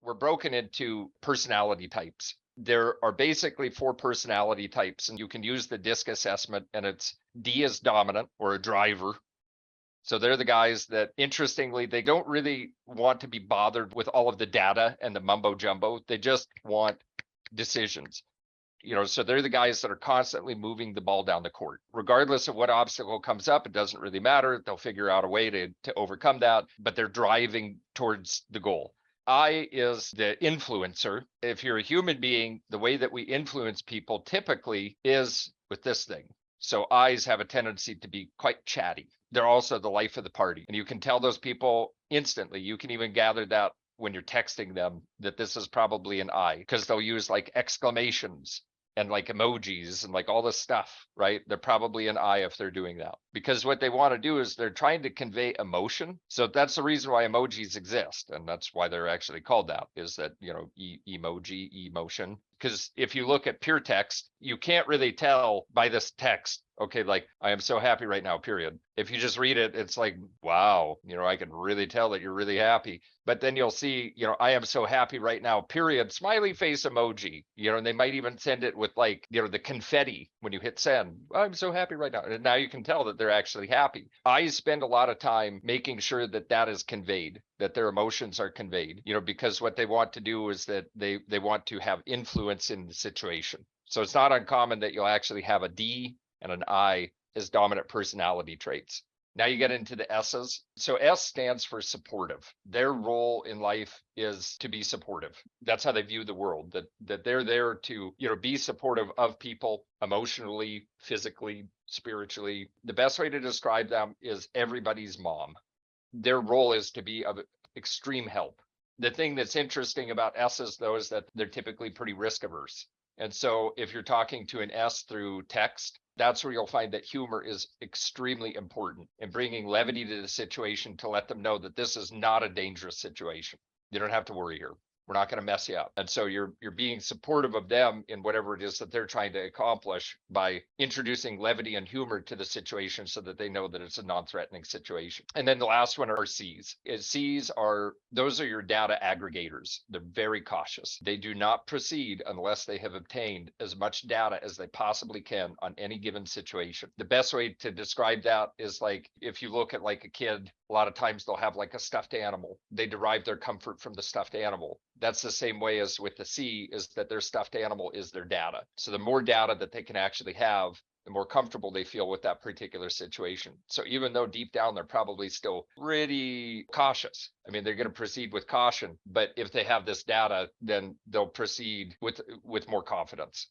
We're broken into personality types. There are basically 4 personality types, and you can use the DISC assessment, and it's D is dominant, or a driver. So they're the guys that, interestingly, they don't really want to be bothered with all of the data and the mumbo jumbo. They just want decisions. So they're the guys that are constantly moving the ball down the court. Regardless of what obstacle comes up, it doesn't really matter. They'll figure out a way to overcome that, but they're driving towards the goal. I is the influencer. If you're a human being, the way that we influence people typically is with this thing. So I's have a tendency to be quite chatty. They're also the life of the party. And you can tell those people instantly. You can even gather that when you're texting them that this is probably an I, because they'll use like exclamations and like emojis and like all this stuff, right? They're probably an I if they're doing that, because what they want to do is they're trying to convey emotion. So that's the reason why emojis exist. And that's why they're actually called that, is that, emoji, emotion. Because if you look at pure text, you can't really tell by this text, okay, like, I am so happy right now, period. If you just read it, it's like, wow, I can really tell that you're really happy. But then you'll see, I am so happy right now, period, smiley face emoji, and they might even send it with like, the confetti when you hit send. I'm so happy right now. And now you can tell that they're actually happy. I spend a lot of time making sure that that is conveyed, that their emotions are conveyed, because what they want to do is that they want to have influence in the situation. So it's not uncommon that you'll actually have a D and an I as dominant personality traits. Now you get into the S's. So S stands for supportive. Their role in life is to be supportive. That's how they view the world, that they're there to, be supportive of people emotionally, physically, spiritually. The best way to describe them is everybody's mom. Their role is to be of extreme help. The thing that's interesting about S's, though, is that they're typically pretty risk averse. And so if you're talking to an S through text, that's where you'll find that humor is extremely important in bringing levity to the situation to let them know that this is not a dangerous situation. You don't have to worry here. We're not going to mess you up. And so you're being supportive of them in whatever it is that they're trying to accomplish by introducing levity and humor to the situation so that they know that it's a non-threatening situation. And then the last one are C's. C's those are your data aggregators. They're very cautious. They do not proceed unless they have obtained as much data as they possibly can on any given situation. The best way to describe that is like, if you look at like a kid, a lot of times they'll have like a stuffed animal. They derive their comfort from the stuffed animal. That's the same way as with the C, is that their stuffed animal is their data. So the more data that they can actually have, the more comfortable they feel with that particular situation. So even though deep down they're probably still pretty cautious, they're going to proceed with caution, but if they have this data, then they'll proceed with more confidence.